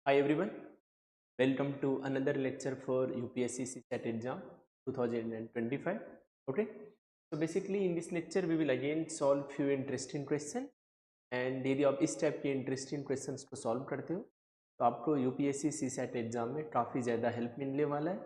Hi everyone, welcome to another lecture for UPSC CSAT exam 2025. Okay, so basically in this lecture we will again solve few interesting questions and यदि आप इस type के interesting questions को solve करते हो तो आपको UPSC CSAT exam में काफ़ी ज़्यादा हेल्प मिलने वाला है.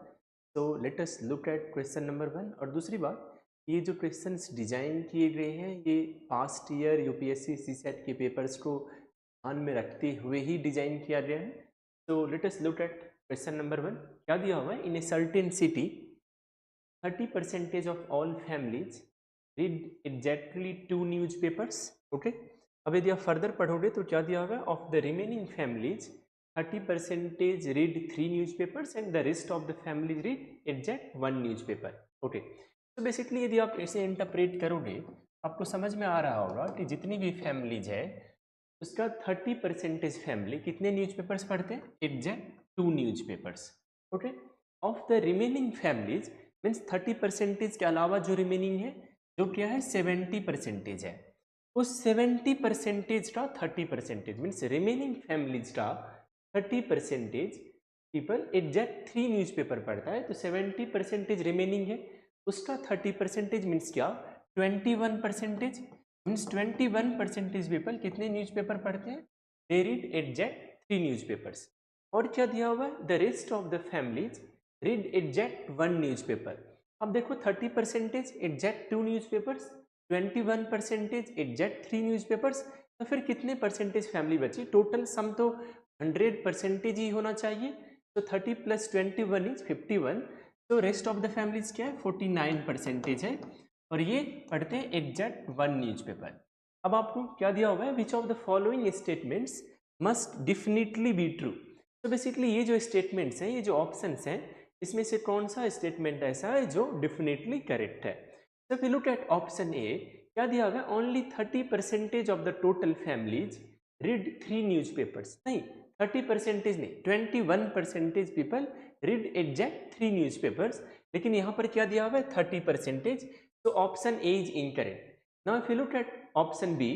तो let us look at question number 1. और दूसरी बात, ये जो क्वेश्चंस डिजाइन किए गए हैं ये पास्ट ईयर UPSC CSAT के पेपर्स को ध्यान में रखते हुए ही डिजाइन किया गया है. So let us look at question number 1. क्या दिया हुआ है? In a certain city 30% of all families read exactly 2 newspapers. Okay, अब यदि आप फर्दर पढ़ोगे तो क्या दिया हुआ है? Of the remaining families 30% read 3 newspapers and the rest of the families read exact 1 newspaper. Okay, तो बेसिकली यदि आप ऐसे इंटरप्रेट करोगे आपको समझ में आ रहा होगा कि जितनी भी फैमिलीज है उसका 30% फैमिली कितने न्यूज़पेपर्स पढ़ते हैं? Exact 2 newspapers. Okay, of the remaining families means 30% के अलावा जो रिमेनिंग है जो क्या है 70% है, उस 70% का 30% मीन्स रिमेनिंग फैमिलीज का 30% पीपल एग्जैक्ट 3 न्यूज़पेपर पढ़ता है. तो 70% रिमेनिंग है उसका 30% मीन्स क्या 21% मीन्स 21% पीपल कितने न्यूज़पेपर पढ़ते हैं? They read exact 3 newspapers. और क्या दिया हुआ है? The rest of the families read exact 1 newspaper. अब देखो 30% एग्जैक्ट 2 न्यूज़पेपर्स, 21% एग्जैक्ट 3 न्यूज़पेपर्स, तो फिर कितने परसेंटेज फैमिली बची? टोटल सम तो 100% ही होना चाहिए. तो 30 + 21 इज 51. तो रेस्ट ऑफ द फैमिलीज क्या है? 49% है और ये पढ़ते हैं एग्जैक्ट 1 न्यूज़पेपर. अब आपको क्या दिया हुआ है? Which of the following statements must definitely be true. तो बेसिकली ये जो स्टेटमेंट्स हैं, ये जो ऑप्शंस हैं, इसमें से कौन सा स्टेटमेंट ऐसा है जो डेफिनेटली करेक्ट है? तो if you look at option A, क्या दिया हुआ है? Only 30% of the total families read 3 newspapers. नहीं, 30% नहीं, 21% पीपल रीड एग्जैक्ट 3 न्यूज़पेपर्स. लेकिन यहाँ पर क्या दिया हुआ है? 30%. तो option A is incorrect. Now if you look at option B,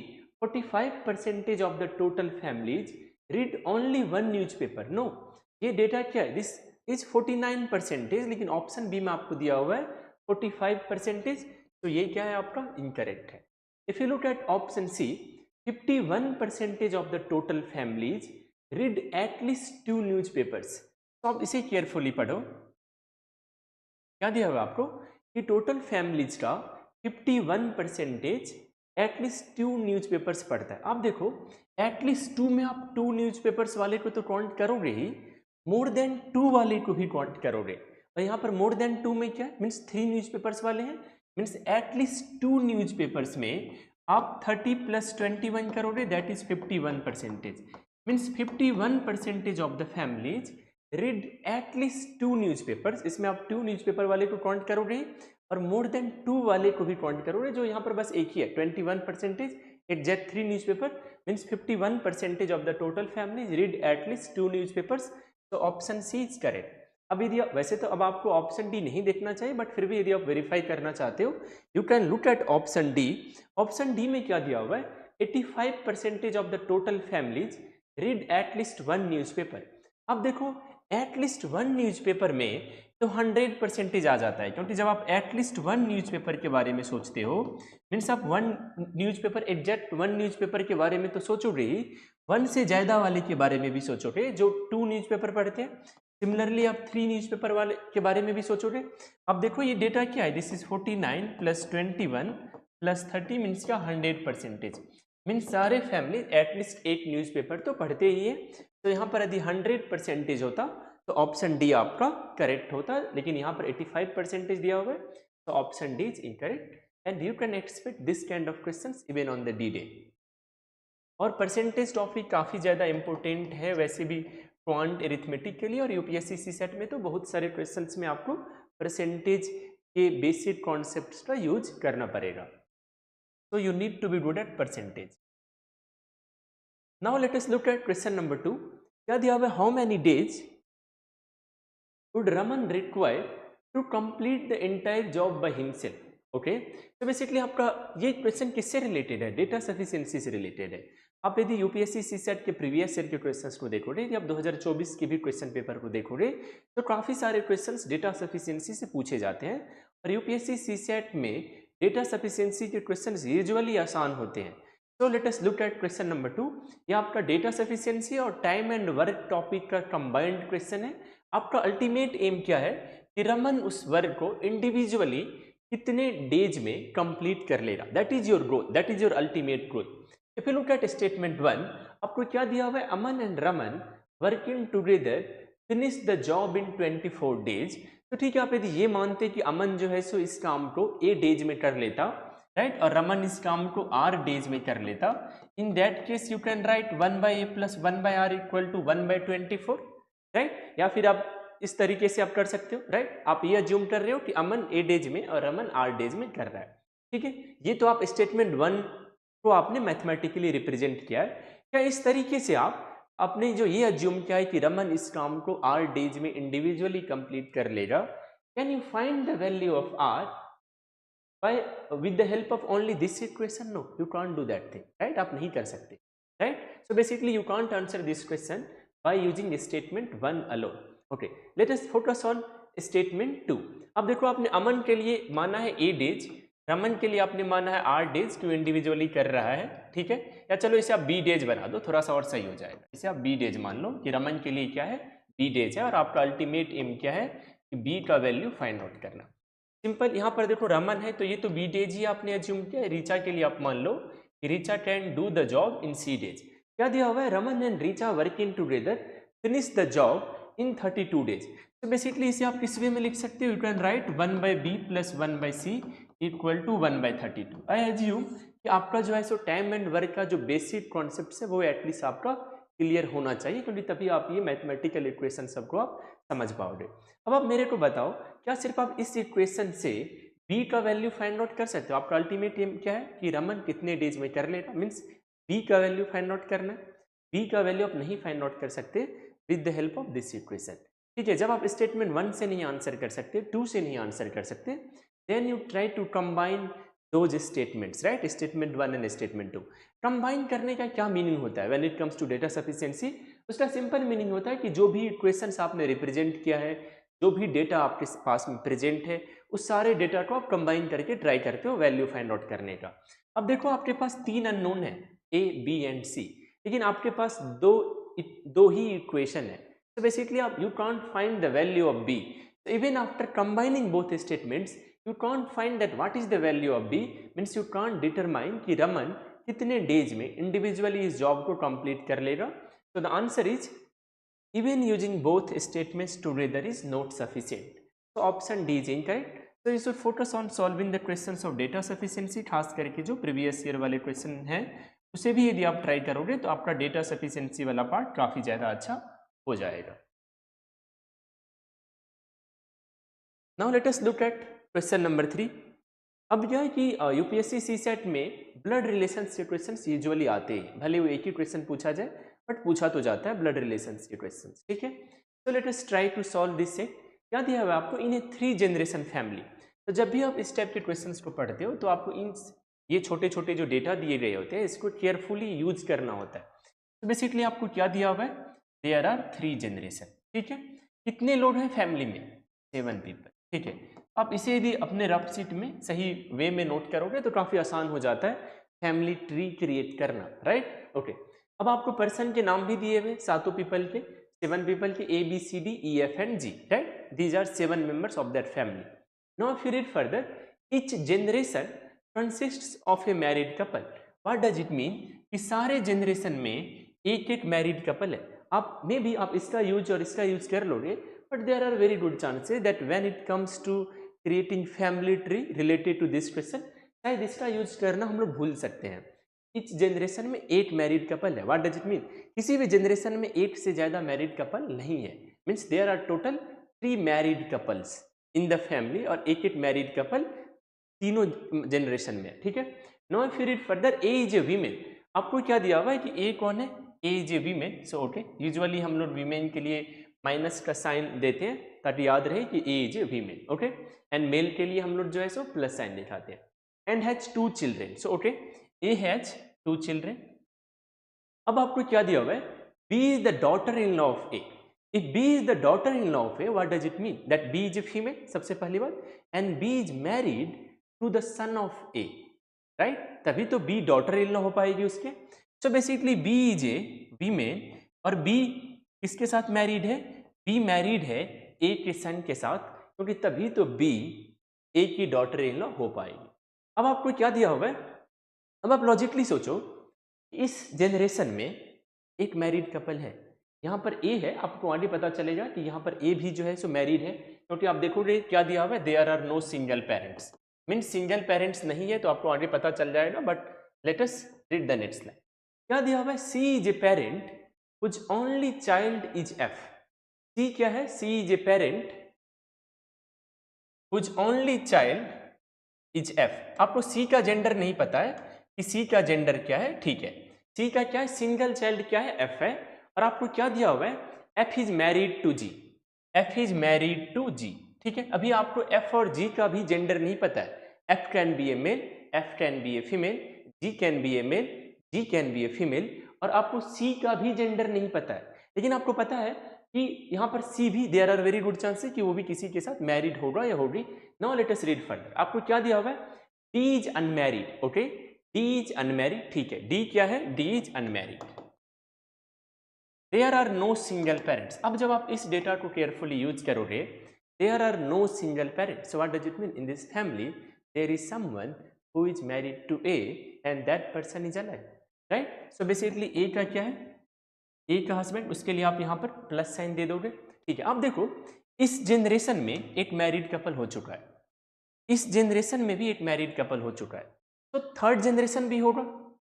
45% of the total families read only 1 newspaper. No, ये डेटा क्या है? दिस इज 49%, लेकिन ऑप्शन बी में आपको दिया हुआ है 45%. तो ये क्या है? आपका इनकरेक्ट है. If you look at option C, 51% of the total families read at least 2 newspapers. तो आप इसे केयरफुली पढ़ो. क्या दिया हुआ आपको कि टोटल फैमिलीज का 51% एटलीस्ट 2 न्यूज़पेपर्स पढ़ता है. आप देखो एटलीस्ट 2 में आप 2 न्यूज़पेपर्स वाले को तो काउंट करोगे ही, मोर देन 2 वाले को भी काउंट करोगे. और यहाँ पर मोर देन 2 में क्या मीन्स 3 न्यूज़पेपर्स वाले हैं. मीन्स एटलीस्ट 2 न्यूज़पेपर्स में आप 30 + 21 करोगे, that is 51%. Means 51% of the families read at least 2 newspapers. इसमें आप 2 न्यूज़पेपर वाले को काउंट करोगे और मोर देन 2 वाले को भी काउंट करोगे, जो यहाँ पर बस एक ही है 21% exact 3 newspaper. Means 51% of the total families read at least 2 newspapers. तो ऑप्शन सी इज करेक्ट. अब यदि वैसे तो अब आपको ऑप्शन डी नहीं देखना चाहिए, बट फिर भी यदि आप वेरीफाई करना चाहते हो you can look at option D. Option D में क्या दिया हुआ है? 85% of the total families read at least 1 newspaper. अब देखो एटलीस्ट 1 न्यूज़पेपर में तो 100% आ जाता है, क्योंकि जब आप एटलीस्ट 1 न्यूज़पेपर के बारे में सोचते हो मीन्स आप 1 न्यूज़पेपर एग्जैक्ट 1 न्यूज़पेपर के बारे में तो सोचोगे ही, 1 से ज़्यादा वाले के बारे में भी सोचोगे जो 2 न्यूज़पेपर पढ़ते हैं. सिमिलरली आप 3 न्यूज़पेपर वाले के बारे में भी सोचोगे. अब देखो ये डेटा क्या है? दिस इज 49 + 21 + 30 मीन्स क्या 100%. मीन्स सारे फैमिली एटलीस्ट 1 न्यूज़पेपर तो पढ़ते ही है. तो यहाँ पर यदि 100% होता तो ऑप्शन डी आपका करेक्ट होता, लेकिन यहाँ पर 85% दिया हुआ है, तो option D is incorrect. And you can expect this kind of questions even on the D day. और परसेंटेज टॉपिक काफ़ी ज़्यादा इंपॉर्टेंट है वैसे भी क्वांट एरिथमेटिक के लिए, और यूपीएससी सीसेट में तो बहुत सारे क्वेश्चंस में आपको परसेंटेज के बेसिक कॉन्सेप्ट्स का यूज करना पड़ेगा. So you need to be good at percentage. Now let us look at question number 2. क्या दिया हुआ है? How many days would Raman require to complete the entire job by himself? Okay, तो basically आपका ये question किससे related है? Data sufficiency से रिलेटेड है. आप यदि यूपीएससी सीसेट के प्रीवियस ईयर के क्वेश्चंस को देखोगे, यदि आप 2024 के भी क्वेश्चन पेपर को देखोगे तो काफ़ी सारे क्वेश्चंस डेटा सफिशिएंसी से पूछे जाते हैं और यूपीएससी सीसेट में डेटा सफिशिएंसी के क्वेश्चंस यूजुअली आसान होते हैं। सो let us look at question number 2। ये आपका डेटा सफिशिएंसी और टाइम एंड वर्क टॉपिक का कंबाइंड क्वेश्चन है। आपका अल्टीमेट एम क्या है कि रमन उस वर्क को इंडिविजुअली कितने डेज में कंप्लीट कर लेगा, that is your growth, that is your ultimate growth. If you look at statement 1, आपको क्या दिया हुआ है, Aman and Raman working together finish the job in 24 days. तो ठीक है, आप यदि ये मानते कि अमन जो है सो इस काम को ए डेज में कर लेता, राइट, और रमन इस काम को आर डेज में कर लेता, इन that case you can right 1/a + 1/r = 1/24, right. या फिर आप इस तरीके से आप कर सकते हो, राइट। आप ये अज्यूम कर रहे हो कि अमन ए डेज में और रमन आर डेज में कर रहा है, ठीक है। ये तो आप स्टेटमेंट 1 को आपने मैथमेटिकली रिप्रेजेंट किया है। क्या इस तरीके से आप आपने जो ये अज्यूम किया है कि रमन इस काम को आर डेज में इंडिविजुअली कंप्लीट कर लेगा, can you find the value of r by with the help of only this equation? No, you can't do that thing, right. आप नहीं कर सकते, right. So basically you can't answer this question by using statement 1 alone. Okay, let us focus on statement 2। अब देखो, आपने अमन के लिए माना है ए डेज, रमन के लिए आपने माना है आर डेज, क्यों इंडिविजुअली कर रहा है, ठीक है। या चलो इसे आप बी डेज बना दो, थोड़ा सा और सही हो जाएगा। इसे आप बी डेज मान लो कि रमन के लिए क्या है, बी डेज है, और आपका अल्टीमेट एम क्या है कि बी का वैल्यू फाइंड आउट करना। सिंपल, यहाँ पर देखो रमन है तो ये तो बी डेज ही आपने अज्यूम किया है। रीचा के लिए आप मान लो कि Richa can do the job in c days. क्या दिया हुआ है, Raman and Richa working together finish the job in 32 days. तो बेसिकली इसे आप किस वे में लिख सकते हो, you can write 1/b + 1/c = 1/32। I assume कि आपका जो है सो टाइम एंड वर्क का जो बेसिक कॉन्सेप्ट है वो एटलीस्ट आपका क्लियर होना चाहिए, क्योंकि तभी आप ये मैथमेटिकल इक्वेशन सबको आप समझ पाओगे। अब आप मेरे को बताओ, क्या सिर्फ आप इस इक्वेशन से b का वैल्यू फाइंड आउट कर सकते हो? आपका अल्टीमेट एम क्या है कि रमन कितने डेज में कर लेगा, मीन्स b का वैल्यू फाइंड आउट करना है। b का वैल्यू आप नहीं फाइंड आउट कर सकते with the help of this equation, ठीक है। जब आप स्टेटमेंट 1 से नहीं आंसर कर सकते, 2 से नहीं आंसर कर सकते, then you try to combine those statements, right, statement 1 and statement 2। Combine करने का क्या मीनिंग होता है when it comes to data sufficiency? उसका सिंपल मीनिंग होता है कि जो भी इक्वेशंस आपने रिप्रेजेंट किया है, जो भी डेटा आपके पास में प्रेजेंट है, उस सारे डेटा को आप कंबाइन करके ट्राई करते हो वैल्यू फाइंड आउट करने का। अब देखो, आपके पास 3 अननोन है, ए, बी एंड सी, लेकिन आपके पास दो ही इक्वेशन है। So basically you can't find the value of b. So even after combining both statements, you can't find that what is the value of b, means you can't determine कि रमन कितने days में individually इस job को complete कर लेगा। So the answer is even using both statements together is not sufficient. So option D is incorrect. So you should focus on solving the questions of data sufficiency, खास करके जो previous year वाले question हैं उसे भी यदि आप try करोगे तो आपका डेटा सफिशिएंसी वाला पार्ट काफी ज्यादा अच्छा हो जाएगा। Now let us look at question number 3। अब यह है कि यूपीएससी सीसेट में ब्लड रिलेशंस के क्वेश्चंस यूजुअली आते हैं, भले वो एक ही क्वेश्चन पूछा जाए बट पूछा तो जाता है ब्लड रिलेशंस के क्वेश्चंस, ठीक है। तो let us try to solve this set. क्या दिया हुआ है आपको, इन ए 3 जनरेशन फैमिली। तो जब भी आप इस टाइप के क्वेश्चंस को पढ़ते हो तो आपको इन ये छोटे छोटे जो डेटा दिए गए होते हैं इसको केयरफुली यूज करना होता है। तो बेसिकली आपको क्या दिया हुआ है, देयर आर 3 जनरेशन, ठीक है। कितने लोग हैं फैमिली में, 7 पीपल, ठीक है। आप इसे यदि अपने रफ शीट में सही वे में नोट करोगे तो काफी आसान हो जाता है फैमिली ट्री क्रिएट करना, राइट। ओके, अब आपको पर्सन के नाम भी दिए हुए सातों पीपल के, 7 पीपल के, ABCDEFG, right. These are 7 members of that family. Now if you read further, each generation consists of a married couple. What does it mean कि सारे जनरेशन में एक एक मैरिड कपल है। आप मे बी आप इसका यूज और इसका यूज कर लोगे, but there are very good chances that when it comes to creating family tree related to this question, शायद इसका यूज करना हम लोग भूल सकते हैं। इस जनरेशन में 8 मैरिड कपल है। व्हाट डज इट मीन, किसी भी जनरेशन में 8 से ज्यादा मैरिड कपल नहीं है, means there are total 3 married couples in the family, और एक मैरिड कपल तीनों जनरेशन में, ठीक है। Now if you read further, A is a women. आपको क्या दिया हुआ है कि ए कौन है, A is a women. So okay, usually हम लोग वीमेन के लिए माइनस का साइन देते हैं ताकि याद रहे कि A is a women, okay. And male के लिए हम लोग जो है सो प्लस साइन दिखाते हैं। And has 2 children. So okay, A has 2 children, अब आपको क्या दिया हुआ है, B is the daughter in law of A. If B is the daughter in law of A, what does it mean? That B is a female, सबसे पहली बात, and B is married to the son of A, right? तभी तो B daughter in law हो पाएगी उसके. So basically B is a female और B किसके साथ मैरिड है? B मैरिड है A के सन के साथ, क्योंकि तभी तो B A की डॉटर इन लॉ हो पाएगी. अब आपको क्या दिया हुआ है? अब आप लॉजिकली सोचो, इस जनरेशन में एक मैरिड कपल है, यहाँ पर ए है, आपको ऑलरेडी पता चलेगा कि यहाँ पर ए भी जो है सो मैरिड है, क्योंकि आप देखोगे क्या दिया हुआ है, there are no single parents, means single parents नहीं है, तो आपको ऑलरेडी पता चल जाएगा. But let us read the next line. क्या दिया हुआ है? C is a parent which only child is F. C क्या है? C is a parent which only child is F. आपको सी का जेंडर नहीं पता है कि सी का जेंडर क्या है, ठीक है. सी का क्या है? सिंगल चाइल्ड क्या है? एफ है. और आपको क्या दिया हुआ है? F is married to G. F is married to G, ठीक है. अभी आपको एफ और जी का भी जेंडर नहीं पता है. F can be a male, F can be a female, G can be a male, G can be a female. और आपको सी का भी जेंडर नहीं पता है, लेकिन आपको पता है कि यहाँ पर सी भी there are very good chances कि वो भी किसी के साथ मैरिड होगा या होगी. Now let us read further. आपको क्या दिया हुआ है? D is unmarried. Okay, D is unmarried, ठीक है. डी क्या है? D is unmarried. There are no single parents. अब जब आप इस डेटा को केयरफुली यूज करोगे, there are no single parents, so what does it mean? In this family there is someone who is married to A and that person is alive, right. So basically ए का क्या है? ए का husband, उसके लिए आप यहाँ पर प्लस साइन दे दोगे, ठीक है. अब देखो, इस जनरेशन में एक मैरिड कपल हो चुका है, इस जनरेशन में भी एक मैरिड कपल हो चुका है, तो थर्ड जनरेशन भी होगा,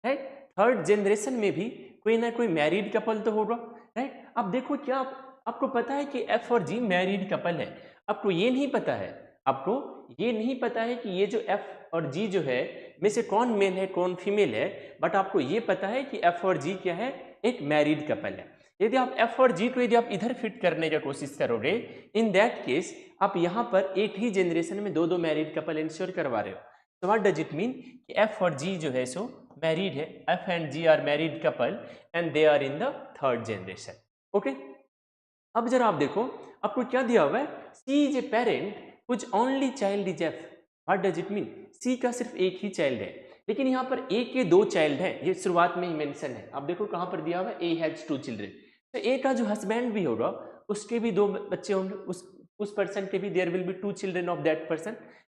राइट. थर्ड जनरेशन में भी कोई ना कोई मैरिड कपल तो होगा, राइट. अब देखो, क्या आपको पता है कि एफ और जी मैरिड कपल है. आपको ये नहीं पता है, आपको ये नहीं पता है कि ये जो एफ और जी जो है में से कौन मेल है कौन फीमेल है, बट आपको ये पता है कि एफ और जी क्या है? एक मैरिड कपल है. यदि आप एफ और जी को यदि आप इधर फिट करने की कोशिश करोगे, इन दैट केस आप यहाँ पर एक ही जनरेशन में दो दो मैरिड कपल इंश्योर करवा रहे हो. तो व्हाट डज इट मीन कि एफ और जी जो है सो मैरिड है, F and G are married couple and they are in the third generation. Okay, अब जरा आप देखो, आपको क्या दिया हुआ है? C is a parent which only child is F. What does it mean? C का सिर्फ एक ही चाइल्ड है, लेकिन यहाँ पर ए के दो चाइल्ड हैं, ये शुरुआत में ही मेंशन है. आप देखो कहाँ पर दिया हुआ है? A has two children. तो ए का जो हस्बैंड भी होगा उसके भी दो बच्चे होंगे, उस पर्सन के भी there will be two children of that person.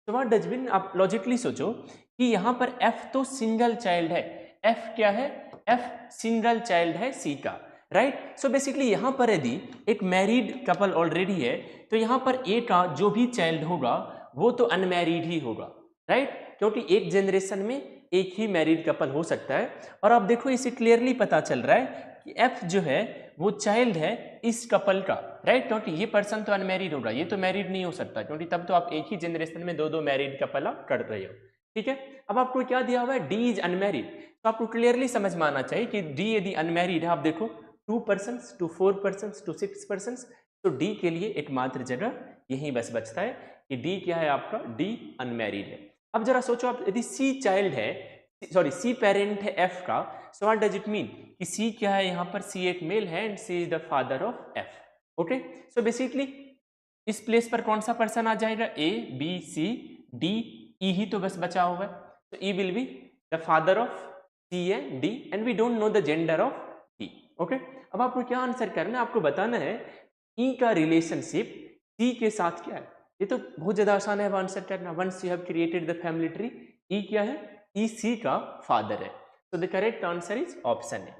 तो व्हाट डज मीन? आप लॉजिकली सोचो कि यहाँ पर एफ तो सिंगल चाइल्ड है. एफ क्या है? एफ सिंगल चाइल्ड है सी का, राइट. सो बेसिकली यहाँ पर यदि एक मैरिड कपल ऑलरेडी है, तो यहाँ पर ए का जो भी चाइल्ड होगा वो तो अनमैरिड ही होगा, राइट. क्योंकि एक जनरेशन में एक ही मैरिड कपल हो सकता है. और आप देखो, इसे क्लियरली पता चल रहा है कि एफ जो है वो चाइल्ड है इस कपल का, राइट. क्योंकि ये पर्सन तो अनमैरिड होगा, ये तो मैरिड नहीं हो सकता, क्योंकि तब तो आप एक ही जनरेशन में दो दो मैरिड कपल आप कर रहे हो, ठीक है. अब आपको क्या दिया हुआ है? D is unmarried. तो आपको क्लियरली समझ में आना चाहिए कि डी यदि अनमैरिड है, आप देखो 2 persons to 4 persons to 6 persons, तो डी के लिए एकमात्र जगह यही बस बचता है कि डी क्या है आपका? डी अनमैरिड है. अब जरा सोचो, आप यदि सी चाइल्ड है, सॉरी सी पेरेंट है एफ का, सो व्हाट डज इट मीन कि सी क्या है? यहाँ पर सी एक मेल है and C is the father of F. Okay, so basically इस प्लेस पर कौन सा पर्सन आ जाएगा? A B C D E ही तो बस बचा हुआ है, तो E will be the father of C and D and we don't know the gender of D. Okay, अब आपको क्या आंसर करना है? आपको बताना है ई का रिलेशनशिप सी के साथ क्या है. ये तो बहुत ज्यादा आसान है आंसर करना. Once you have created the family tree, E क्या है? ई सी का फादर है. तो the correct answer is option A.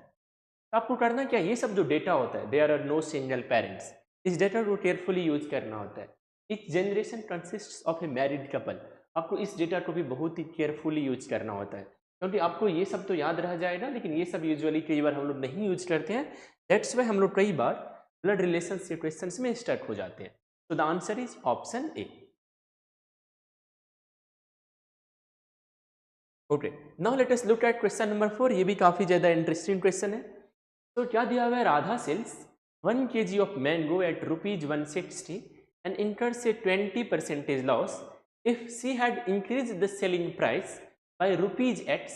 आपको करना क्या? ये सब जो डेटा होता है, there are no single parents, इस डेटा को केयरफुली यूज करना होता है. Each generation consists of a married couple. आपको इस डेटा को भी बहुत ही केयरफुली यूज करना होता है, क्योंकि आपको ये सब तो याद रह जाएगा, लेकिन ये सब यूजुअली कई बार हम लोग नहीं यूज करते हैं. दैट्स वाई हम लोग कई बार ब्लड रिलेशन से क्वेश्चंस में स्टक हो जाते हैं. तो the answer is option A. Okay, now let us look at question number 4. ये भी काफी ज्यादा इंटरेस्टिंग क्वेश्चन है. तो क्या दिया हुआ है? Radha sells 1 kg of mango at ₹160 and incurs a 20% loss. If she had increased the selling price by ₹X,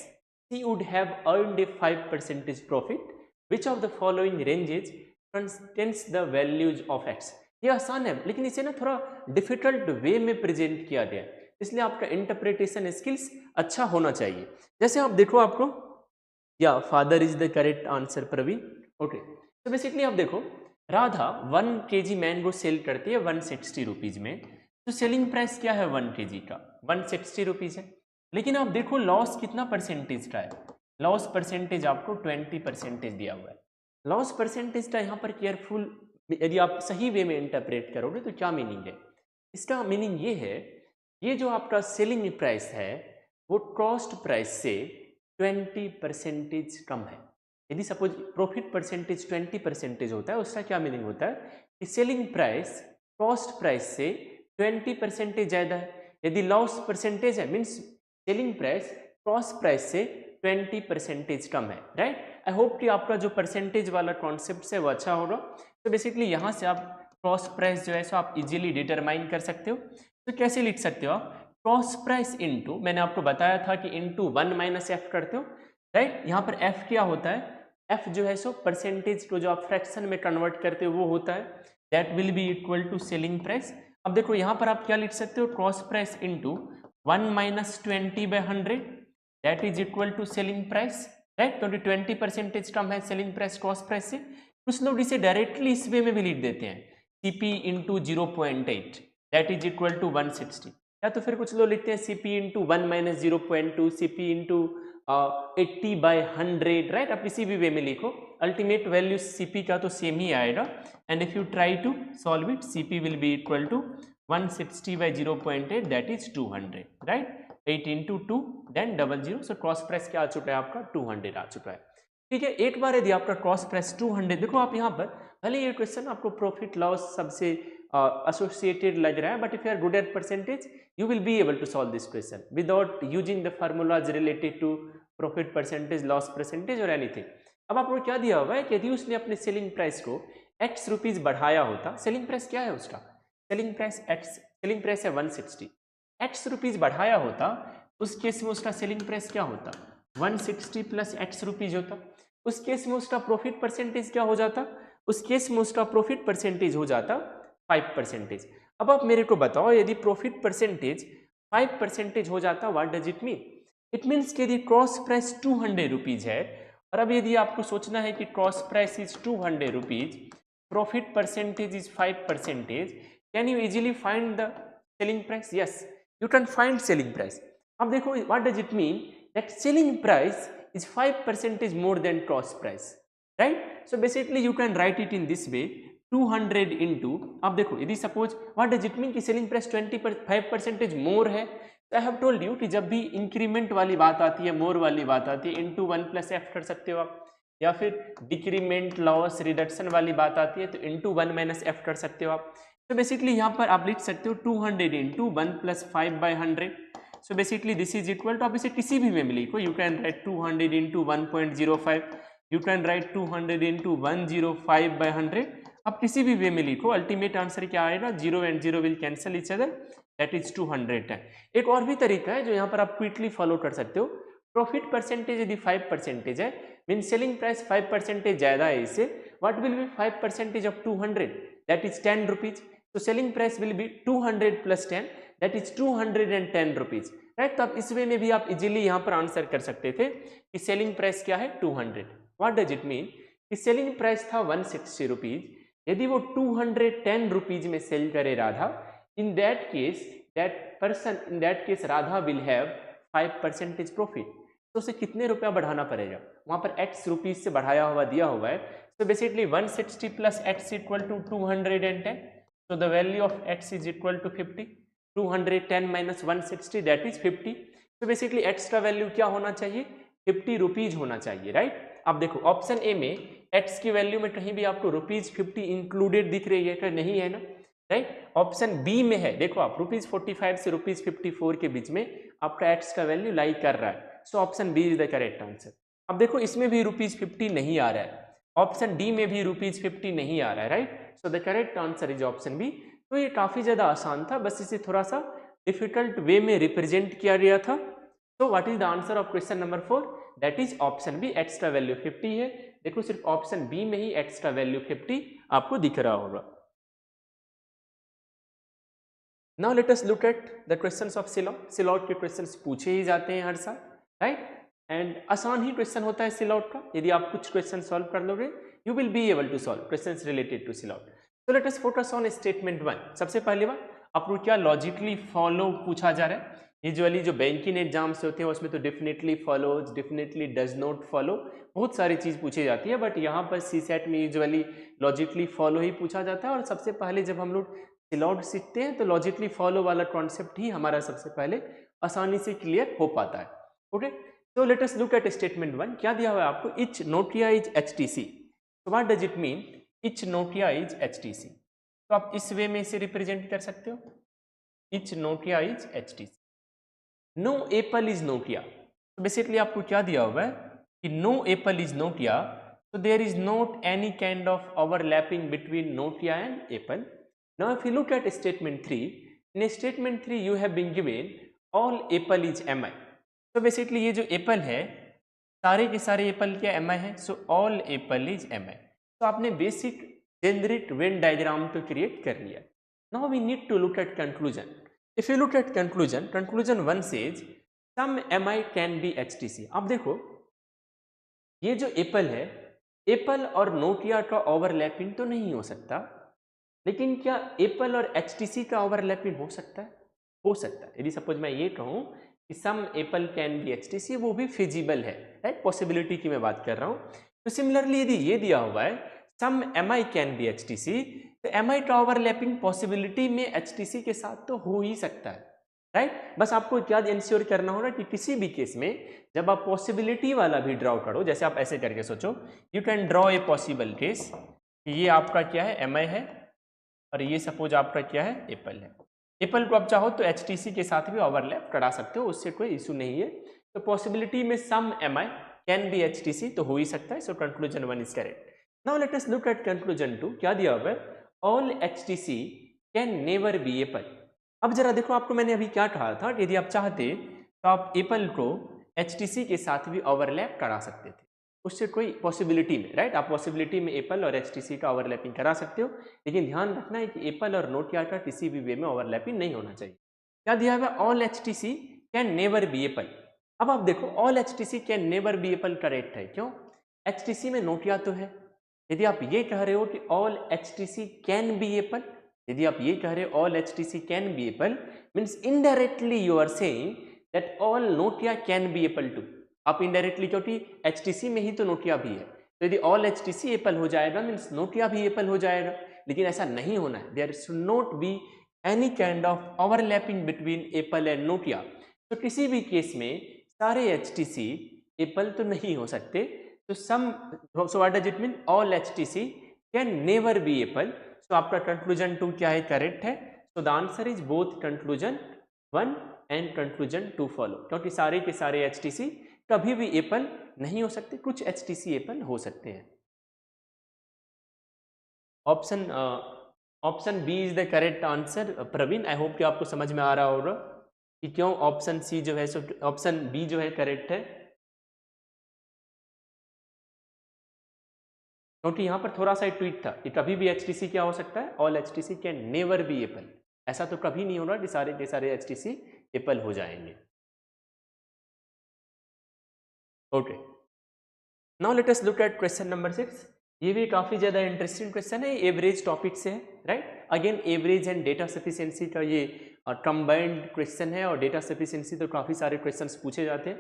she would have earned a 5% profit. Which of the following ranges contains the values of x. ये आसान है लेकिन इसे ना थोड़ा difficult way में present किया गया है, इसलिए आपका इंटरप्रिटेशन स्किल्स अच्छा होना चाहिए। जैसे आप देखो, आपको या father is the correct answer Praveen. Okay, तो बेसिकली आप देखो, राधा 1 kg मैंगो सेल करती है 160 रुपीज में, तो सेलिंग प्राइस क्या है 1 kg का 160 रुपीज है। लेकिन आप देखो लॉस कितना परसेंटेज का है, लॉस परसेंटेज आपको 20% दिया हुआ है। लॉस परसेंटेज का यहाँ पर केयरफुल यदि आप सही वे में इंटरप्रेट करोगे तो क्या मीनिंग है, इसका मीनिंग ये है, ये जो आपका सेलिंग प्राइस है वो कॉस्ट प्राइस से 20% कम है। यदि सपोज प्रॉफिट परसेंटेज 20% होता है, उसका क्या मीनिंग होता है कि सेलिंग प्राइस कॉस्ट प्राइस से 20% ज़्यादा है। यदि लॉस परसेंटेज है means selling price cost price से 20% कम है, राइट। आई होप कि आपका जो परसेंटेज वाला कॉन्सेप्ट है वो अच्छा होगा। तो बेसिकली यहाँ से आप कॉस्ट प्राइस जो है सो आप इजीली डिटरमाइन कर सकते हो। तो कैसे लिख सकते हो आप, कॉस्ट प्राइस इनटू, मैंने आपको बताया था कि इनटू 1 माइनस एफ करते हो, राइट। यहाँ पर एफ क्या होता है, एफ जो है सो परसेंटेज को जो आप फ्रैक्शन में कन्वर्ट करते हो वो होता है, that will be equal to selling price. अब देखो यहाँ पर आप क्या लिख सकते हो, cost price into 1 minus 20/100 that is equal to selling price, right, क्योंकि 20% कम है सेलिंग प्राइस कॉस्ट प्राइस से। कुछ लोग इसे डायरेक्टली इस वे में भी लिख देते हैं, CP into 0.8 that is equal to 160, या तो फिर कुछ लोग लिखते हैं CP into 1 minus 0.2 CP into 80/100, right. आप किसी भी वे में लिखो, अल्टीमेट वैल्यू सीपी का तो सेम ही आएगा। And if you try to solve it, CP will be equal to 160/0.8 that is 200, right. 8 into 2 then 00, so cost price क्या आ चुका है आपका 200 आ चुका है। ठीक है, एक बार यदि आपका कॉस्ट प्राइस 200, देखो आप यहाँ पर भले ये क्वेश्चन आपको प्रॉफिट लॉस सबसे associated लग रहा है, but if you are good at percentage you will be able to solve this question without using the formulas related to profit percentage, loss percentage or anything। अब आपको क्या दिया हुआ है कि यदि उसने अपने सेलिंग प्राइस को x रुपीज बढ़ाया होता, सेलिंग प्राइस क्या है उसका, selling price x, selling price है 160, x रुपीज बढ़ाया होता, उस केस में उसका सेलिंग प्राइस क्या होता 160 प्लस x रुपीज होता। उस केस में उसका प्रॉफिट परसेंटेज क्या हो जाता, उस केस में उसका प्रॉफिट परसेंटेज हो जाता 5%। अब आप मेरे को बताओ, यदि प्रॉफिट परसेंटेज 5% हो जाता, what does it mean, it means कि यदि कॉस्ट प्राइस 200 रुपीज है, और अब यदि आपको सोचना है कि cost price is 200 rupees, profit percentage is 5%, can you easily find the selling price? Yes, you can find selling price. अब देखो what does it mean, that selling price is 5% more than cost price, right? So basically you can write it in this way, 200 into, अब देखो यदि suppose what does it mean कि selling price 25% मोर है, तो I have told you कि जब भी increment वाली बात आती है, मोर वाली बात आती है, इंटू 1 प्लस एफ कर सकते हो आप, या फिर डिक्रीमेंट लॉस रिडक्शन वाली बात आती है तो इंटू 1 माइनस एफ कर सकते हो आप। तो बेसिकली यहाँ पर आप लिख सकते हो 200 into 1 plus 5/100। So basically this is equal to, आप इसे किसी भी वे में लिखो, you can write 200 into 1.05, you can write 200 into 105/100, आप किसी भी वे में लिखो, अल्टीमेट आंसर क्या आएगा, 0 and 0 will cancel each other, that is 200 है। एक और भी तरीका है जो यहाँ पर आप क्विकली फॉलो कर सकते हो, प्रॉफिट परसेंटेज यदि 5% है, मीन सेलिंग प्राइस 5% ज्यादा है इससे, what will be 5% of 200, that is 10 rupees, तो selling price will be 200 plus 10 that is 210 rupees, right. तो आप इस वे में भी आप इजीली यहाँ पर आंसर कर सकते थे कि सेलिंग प्राइस क्या है 200। व्हाट डज इट मीन कि सेलिंग प्राइस था 160 रुपीज, यदि वो 210 रुपीज में सेल करे राधा, इन that case that person, in that case Radha will have 5% profit, तो उसे कितने रुपया बढ़ाना पड़ेगा, वहां पर x रुपीज से बढ़ाया हुआ दिया हुआ है, so basically 160 plus x equal to 210, so the value of x is equal to 50, 210 minus 160 that is 50, so basically x का वैल्यू क्या होना चाहिए 50 रुपीज होना चाहिए, राइट। अब देखो ऑप्शन ए में x की वैल्यू में कहीं भी आपको रुपीज 50 इंक्लूडेड दिख रही है क्या, नहीं है ना, राइट। ऑप्शन बी में है, देखो आप रुपीज 45 से रुपीज 54 के बीच में आपका x का वैल्यू लाई कर रहा है, so option B is the correct answer. अब देखो इसमें भी रुपीज 50 नहीं आ रहा है, ऑप्शन डी में भी रुपीज 50 नहीं आ रहा है, right, so the correct answer is option B. तो ये काफी ज्यादा आसान था, बस इसे थोड़ा सा डिफिकल्ट वे में रिप्रेजेंट किया गया था। तो what is the answer of question number 4, that is option B, X का वैल्यू 50 है, देखो सिर्फ ऑप्शन बी में ही एक्स का वैल्यू 50 आपको दिख रहा होगा। Now let us look at the questions of syllogism. Syllogism के क्वेश्चंस पूछे ही जाते हैं हर साल, राइट, एंड आसान ही क्वेश्चन होता है सिलॉट का। यदि आप कुछ क्वेश्चन सॉल्व कर लोगे you will be able to solve questions related to syllogism. So let us focus on statement 1। सबसे पहले बात आपको क्या लॉजिकली फॉलो पूछा जा रहा है। यूजुअली जो बैंकिंग एग्जाम्स होते हैं उसमें तो definitely follows, definitely does not follow, बहुत सारी चीज़ पूछी जाती है, बट यहाँ पर सीसेट में यूजुअली लॉजिकली फॉलो ही पूछा जाता है। और सबसे पहले जब हम लोग सिलॉट सीखते हैं तो लॉजिकली फॉलो वाला कॉन्सेप्ट ही हमारा सबसे पहले आसानी से क्लियर हो पाता है। Okay, so let us look at statement 1। क्या दिया हुआ है आपको, each notia is HTC। so what does it mean, each notia is HTC? तो आप इस वे में इसे रिप्रेजेंट कर सकते हो, each notia is HTC। no apple is notia। तो बेसिकली आपको क्या दिया हुआ है कि no apple is notia, so there is not any kind of overlapping between notia and apple। now if you look at statement 3, in statement 3 you have been given all apple is mi। तो basically ये जो Apple है सारे के सारे Apple क्या M I है, so all apple is M I. तो आपने बेसिक जेनरिक वेन डायग्राम तो क्रिएट कर लिया। Now we need to look at conclusion. If you look at conclusion, conclusion 1 says some M I can be H T C. अब देखो ये जो Apple है, एप्पल और नोकिया का ओवरलैपिंग तो नहीं हो सकता, लेकिन क्या एप्पल और एच टी सी का ओवरलैपिंग हो सकता है? हो सकता है। यदि सपोज मैं ये कहूँ कि सम एप्पल कैन बी HTC, वो भी फिजिबल है, राइट, पॉसिबिलिटी की मैं बात कर रहा हूँ। तो सिमिलरली यदि ये दिया हुआ है सम MI कैन बी HTC, तो MI का ओवरलैपिंग पॉसिबिलिटी में HTC के साथ तो हो ही सकता है, राइट। बस आपको क्या इंश्योर करना होगा कि किसी भी केस में जब आप पॉसिबिलिटी वाला भी ड्रॉ करो, जैसे आप ऐसे करके सोचो, you can draw a possible case कि ये आपका क्या है, MI है, और ये सपोज आपका क्या है, एप्पल है। एप्पल को आप चाहो तो HTC के साथ भी ओवरलैप करा सकते हो, उससे कोई इशू नहीं है। तो पॉसिबिलिटी में सम MI कैन बी HTC तो हो ही सकता है। So conclusion 1 is correct. Now let us look at conclusion 2। क्या दिया हुआ है, all HTC can never be Apple. अब जरा देखो, आपको मैंने अभी क्या कहा था, यदि आप चाहते तो आप एप्पल को HTC के साथ भी ओवरलैप करा सकते थे, उससे कोई पॉसिबिलिटी में, राइट, आप पॉसिबिलिटी में एप्पल और HTC का ओवरलैपिंग करा सकते हो, लेकिन ध्यान रखना है कि एप्पल और नोकिया का किसी भी वे में ओवरलैपिंग नहीं होना चाहिए। क्या दिया हुआ, all HTC can never be Apple. अब आप देखो all HTC can never be Apple correct है, क्यों? HTC में नोकिया तो है। यदि आप ये कह रहे हो कि all HTC can be Apple, यदि आप ये कह रहे हो all HTC can be Apple, means indirectly you are saying that all Nokia can be Apple too. आप इनडायरेक्टली, क्योंकि HTC में ही तो नोकिया भी है, तो यदि ऑल HTC एप्पल हो जाएगा मीन्स नोकिया भी एप्पल हो जाएगा, लेकिन ऐसा नहीं होना है। There should not be any kind of overlapping between Apple and Nokia. तो किसी भी केस में सारे HTC एप्पल तो नहीं हो सकते। तो some, so what does it mean, all HTC can never be apple. So आपका कंक्लूजन 2 क्या है, करेक्ट है। So the answer is both conclusion 1 and conclusion 2 follow, क्योंकि सारे के सारे HTC कभी भी एप्पल नहीं हो सकते, कुछ HTC एप्पल हो सकते हैं। Option B is the correct answer. Praveen, I hope कि आपको समझ में आ रहा होगा कि क्यों ऑप्शन सी जो है, ऑप्शन बी जो है करेक्ट है, क्योंकि यहाँ पर थोड़ा सा ट्वीट था कि कभी भी HTC क्या हो सकता है, all HTC can never be Apple. ऐसा तो कभी नहीं होगा कि सारे के सारे HTC एप्पल हो जाएंगे। Okay, now let us look at question number 6। ये भी काफी ज्यादा इंटरेस्टिंग क्वेश्चन है, एवरेज टॉपिक से है, right. Again average and data sufficiency का ये कंबाइंड क्वेश्चन है, और डेटा सफिशिएंसी तो काफी सारे क्वेश्चंस पूछे जाते हैं।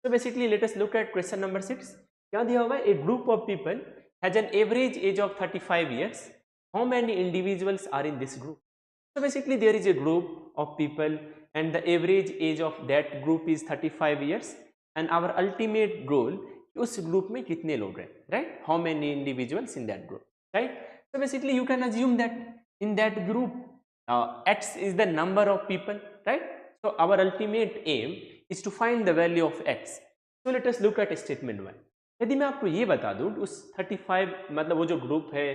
तो basically let us look at question number 6। क्या दिया हुआ है, a group of people has an average age of 35 years, how many individuals are in this group. So basically there is a group of people and the average age of that group is 35 years and our ultimate goal, उस group में कितने लोग हैं, right, how many individuals in that group, right. So basically you can assume that in that group x is the number of people, right? So our ultimate aim is to find the value of x. So let us look at statement 1। यदि मैं आपको ये बता दूं उस 35, मतलब वो जो ग्रुप है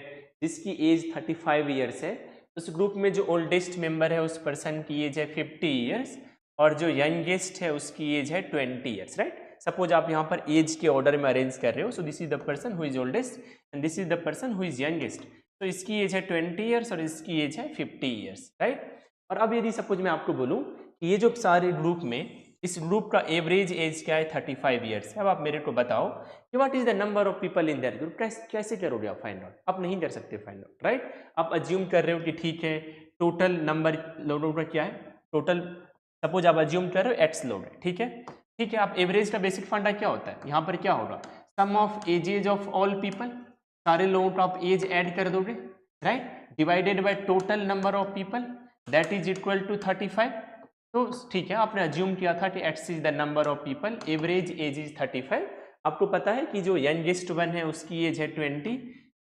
जिसकी एज 35 ईयर्स है, उस ग्रुप में जो ओल्डेस्ट मेंबर है उस पर्सन की एज है 50 ईयर्स, और जो यंगेस्ट है उसकी एज है 20 ईयर्स, राइट। सपोज आप यहाँ पर एज के ऑर्डर में अरेंज कर रहे हो, so this is the person who is oldest and this is the person who is youngest. तो इसकी एज है 20 ईयर्स और इसकी एज है 50 ईयर्स, राइट। और अब यदि सपोज मैं आपको बोलूँ कि ये जो सारे ग्रुप में, इस ग्रुप का एवरेज एज क्या है 35 ईयर्स। अब आप मेरे को बताओ कि what is the number of people in that group. कैसे करोगे आप फाइंड आउट? आप नहीं कर सकते फाइंड आउट, राइट। आप अज्यूम कर रहे हो कि ठीक है टोटल नंबर लोगों का क्या है, टोटल सपोज आप अज्यूम कर रहे हो एक्स लोग है, ठीक है। ठीक है, आप एवरेज का बेसिक फंडा क्या होता है, यहाँ पर क्या होगा, sum of ages of all people, सारे लोगों का आप एज ऐड कर दोगे, right, divided by total number of people that is equal to 35। तो ठीक है, आपने अज्यूम किया था कि X is the number of people, average age is 35। आपको पता है कि जो यंगेस्ट वन है उसकी एज है 20,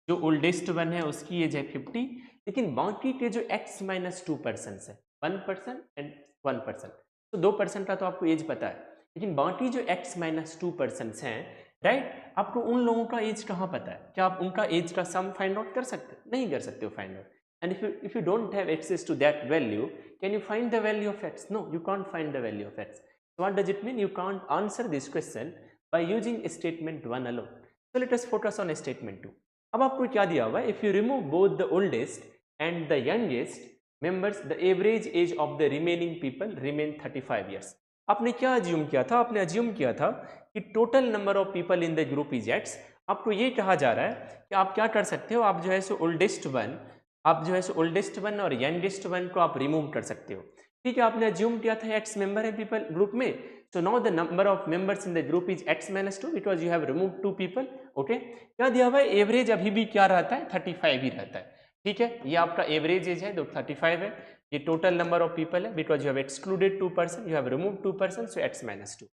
जो ओल्डेस्ट वन है उसकी एज है 50, लेकिन बाकी के जो x माइनस 2 पर्सन है, 1% एंड 1%, तो 2% का तो आपको एज पता है, लेकिन बाकी जो x माइनस 2 पर्सन हैं, राइट, आपको उन लोगों का एज कहाँ पता है? क्या आप उनका एज का सम फाइंड आउट कर सकते? नहीं कर सकते हो find out. And if you don't have access to that value, can you find the value of x? No, you can't find the value of x. So what does it mean? You can't answer this question by using statement 1 alone. So let us focus on statement 2. अब आपको क्या दिया हुआ है? If you remove both the oldest and the youngest members, the average age of the remaining people remain 35 years. आपने क्या assume किया था? आपने अज्यूम किया था कि total number of people in the group is x. आपको ये कहा जा रहा है कि आप क्या कर सकते हो, आप जो है सो ओल्डेस्ट वन, आप जो है सो ओल्डेस्ट वन और यंगेस्ट वन को आप रिमूव कर सकते हो। ठीक है, आपने अज्यूम किया था एक्स मेंबर है पीपल ग्रुप में, so now the number of members in the group is x minus 2 because you have remove 2 people. Okay, क्या दिया हुआ है? एवरेज अभी भी क्या रहता है? 35 ही रहता है। ठीक है, ये आपका एवरेज एज है, तो 35 है। ये टोटल नंबर ऑफ पीपल है, because you have excluded 2 person, you have remove 2 person, so x minus 2।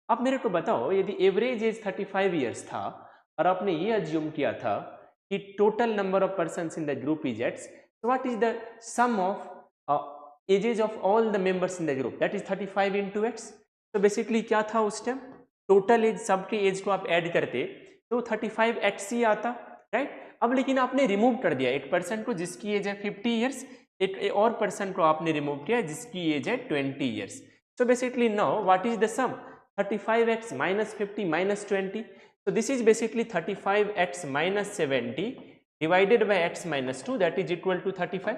आप मेरे को बताओ, यदि एवरेज एज 35 ईयर्स था और आपने ये अज्यूम किया था कि total number of person in the group is x, so what is the sum of ages of all the members in the group? That is 35 into x. So basically क्या था उस टाइम? टोटल एज, सबके as को आप add करते तो 35x ही आता, right. अब लेकिन आपने रिमूव कर दिया एक पर्सन को जिसकी एज है 50 ईयर्स, एक और पर्सन को आपने रिमूव किया जिसकी एज है 20 years. So basically now what is the sum? 35x minus 50 minus 20. So this is basically 35x minus 70 divided by x minus 2, that is equal to 35.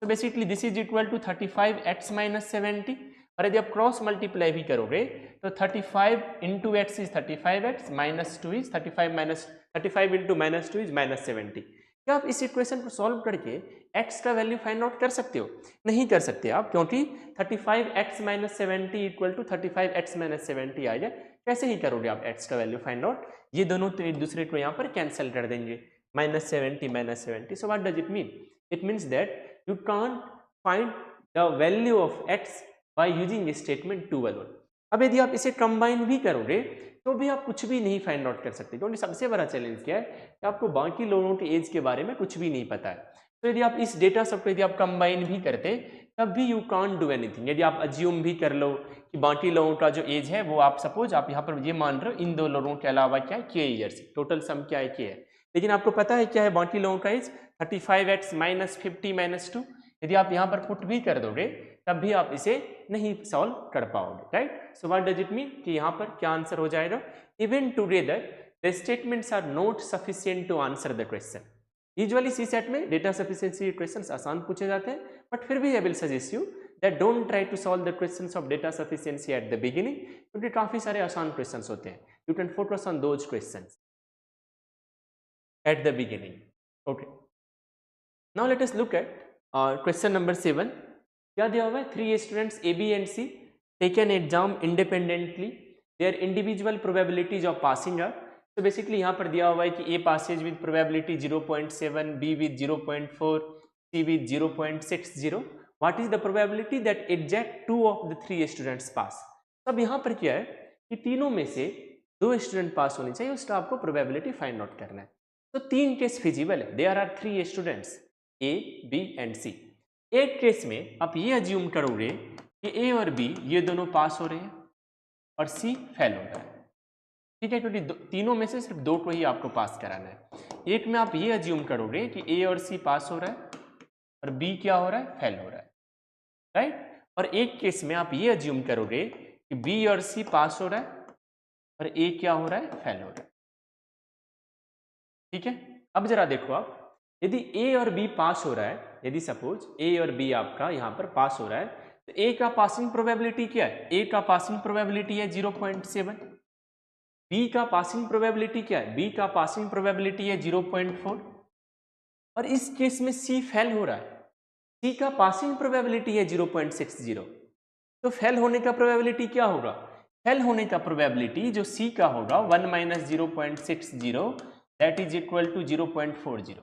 So basically this is equal to 35x minus 70, और यदि आप cross multiply भी करोगे तो 35 into x is 35x minus 2 is 35 into minus 2 is minus 70। क्या आप इस equation को सॉल्व करके x का वैल्यू फाइंड आउट कर सकते हो? नहीं कर सकते आप, क्योंकि 35x minus 70 equal to 35x minus 70 आ गया। कैसे ही करोगे आप x का वैल्यू फाइंड आउट? ये दोनों तो एक दूसरे को यहाँ पर कैंसिल कर देंगे, minus 70 minus 70। So what does it mean? It means that you can't find the value of x bye using statement 2 alone. अब यदि आप इसे कंबाइन भी करोगे तो भी आप कुछ भी नहीं फाइंड आउट कर सकते, क्योंकि सबसे बड़ा चैलेंज क्या है कि आपको बाकी लोगों के एज के बारे में कुछ भी नहीं पता है। तो यदि आप इस डेटा सब को यदि आप कंबाइन भी करते तब भी यू कांट डू एनीथिंग। यदि आप अज्यूम भी कर लो कि बाकी लोगों का जो एज है वो, आप सपोज आप यहाँ पर ये मान रहे हो इन दो लोगों के अलावा क्या है, के ईयर्स, टोटल सम क्या है, के है, लेकिन आपको पता है क्या है बाकी लोगों का एज? 35x minus 50 minus 2। यदि आप यहाँ पर पुट भी कर दोगे तब भी आप इसे नहीं सॉल्व कर पाओगे, right. So what does it mean कि यहाँ पर क्या आंसर हो जाएगा? Even together the statements are not sufficient to answer the question. Usually CSAT में डेटा सफिशिएंसी क्वेश्चंस आसान पूछे जाते हैं, बट फिर भी I will suggest you that don't try to solve the questions of data sufficiency at the beginning, क्योंकि काफी सारे आसान क्वेश्चंस होते हैं। You can focus on those questions at the beginning. Okay, now let us look at question number 7। क्या दिया हुआ है? 3 students A B and C take an exam independently, their individual probabilities of passing are. तो basically यहाँ पर दिया हुआ है कि A passes with probability 0.7, B with 0.4, C with 0.60। What is the probability that exact 2 of the 3 students pass? अब यहाँ पर क्या है कि तीनों में से 2 स्टूडेंट पास होने चाहिए, उसका आपको प्रोबेबिलिटी फाइंड आउट करना है। तो 3 केस फिजिबल है, there are 3 students A B and C. एक केस में आप ये अज्यूम करोगे कि ए और बी ये दोनों पास हो रहे हैं और सी फेल हो रहा है, ठीक है, क्योंकि तीनों में से सिर्फ 2 को ही आपको पास कराना है। एक में आप ये अज्यूम करोगे कि ए और सी पास हो रहा है और बी क्या हो रहा है, फेल हो रहा है, राइट। और एक केस में आप ये अज्यूम करोगे कि बी और सी पास हो रहा है और ए क्या हो रहा है, फेल हो रहा है। ठीक है, अब जरा देखो आप, यदि ए और बी पास हो रहा है, यदि सपोज ए और बी आपका यहाँ पर पास हो रहा है, तो ए का पासिंग प्रोबेबिलिटी क्या है, ए का पासिंग प्रोबेबिलिटी है 0.7, बी का पासिंग प्रोबेबिलिटी क्या है, बी का पासिंग प्रोबेबिलिटी है 0.4, और इस केस में सी फेल हो रहा है, सी का पासिंग प्रोबेबिलिटी है 0.60, तो फेल होने का प्रोबेबिलिटी क्या होगा, फेल होने का प्रोबेबिलिटी जो सी का होगा 1 minus 0.60 that is equal to 0.40।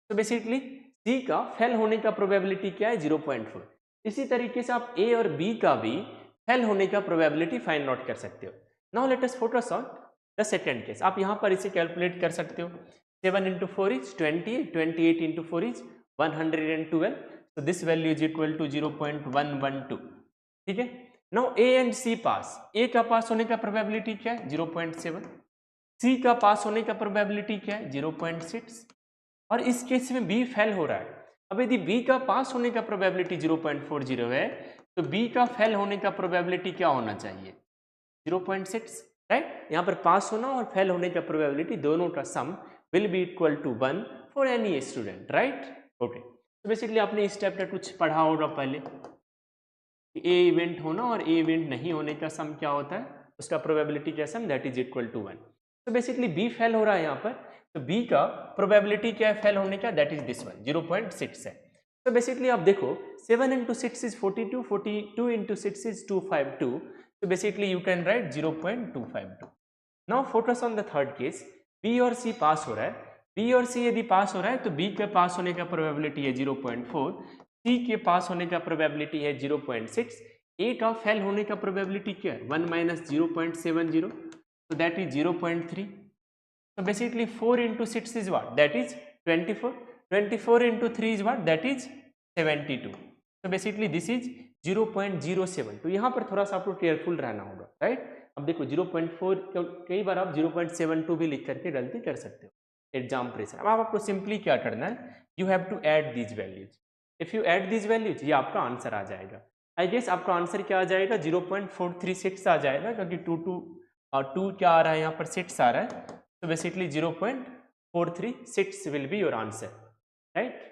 तो बेसिकली सी का फेल होने का प्रोबेबिलिटी क्या है, 0.4। इसी तरीके से आप ए और बी का भी फेल होने का प्रोबेबिलिटी फाइंड आउट कर सकते हो। Now let us focus on the second case. आप यहाँ पर इसे कैलकुलेट कर सकते हो। 7 into 4 is 28, 28 into 4 is 112, so this value is equal to 0.112। ठीक है, नाउ ए एंड सी पास, ए का पास होने का प्रोबेबिलिटी क्या है, 0.7, सी का पास होने का प्रोबेबिलिटी क्या है, 0.6, और इस केस में बी फेल हो रहा है। अब यदि बी का पास होने का प्रोबेबिलिटी 0.40 है, तो बी का फेल होने का प्रोबेबिलिटी क्या होना चाहिए, 0.6, राइट। यहाँ पर पास होना और फेल होने का प्रोबेबिलिटी दोनों का sum will be equal to 1 for any student, right. Okay, तो बेसिकली आपने इस टाइप का कुछ पढ़ा होगा पहले, ए इवेंट होना और ए इवेंट नहीं होने का सम क्या होता है, उसका प्रोबेबिलिटी क्या सम, दैट इज इक्वल टू 1। तो बेसिकली बी फेल हो रहा है यहाँ पर, तो बी का प्रोबेबिलिटी क्या है फेल होने का, दैट इज दिस वन, 0.6 है। तो बेसिकली आप देखो 7 into 6 is 42, 42 into 6 is 252, so basically you can write 0.252। now focus on the third case, B और सी पास हो रहा है, बी और सी यदि पास हो रहा है तो बी के पास होने का प्रोबेबिलिटी है 0.4, सी के पास होने का प्रोबेबिलिटी है 0.6, ए का फेल होने का प्रोबेबिलिटी क्या है, 1 minus 0.70, so that is 0.3। so basically 4 into 6 is what, that is 24, 24 into 3 is what, that is 72, so basically this is 0.07। तो यहाँ पर थोड़ा सा आपको केयरफुल रहना होगा, राइट। अब देखो 0.4, कई बार आप 0.72 भी लिख करके गलती कर सकते हो एग्जाम प्रेशर। अब आपको सिंपली क्या करना है, you have to add these values, if you add these values ये आपका आंसर आ जाएगा। आई गेस आपका आंसर क्या आ जाएगा, 0.436 आ जाएगा, क्योंकि 2 क्या आ रहा है यहाँ पर, 6 आ रहा है, तो basically 0.436 will be your answer, right.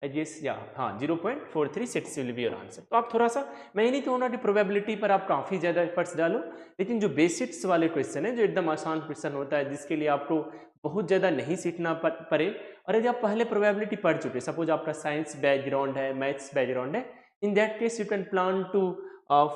I guess या हाँ 0.436 विल बी योर आंसर। तो आप थोड़ा सा, मैं ये नहीं कहूँगा कि प्रोबेबिलिटी पर आप काफ़ी ज़्यादा एफर्ट्स डालो, लेकिन जो बेसिक्स वाले क्वेश्चन है, जो एकदम आसान क्वेश्चन होता है, जिसके लिए आपको बहुत ज़्यादा नहीं सीखना पड़े, और यदि आप पहले प्रोबेबिलिटी पढ़ चुके, सपोज आपका साइंस बैकग्राउंड है, मैथ्स बैकग्राउंड है, in that case you can plan to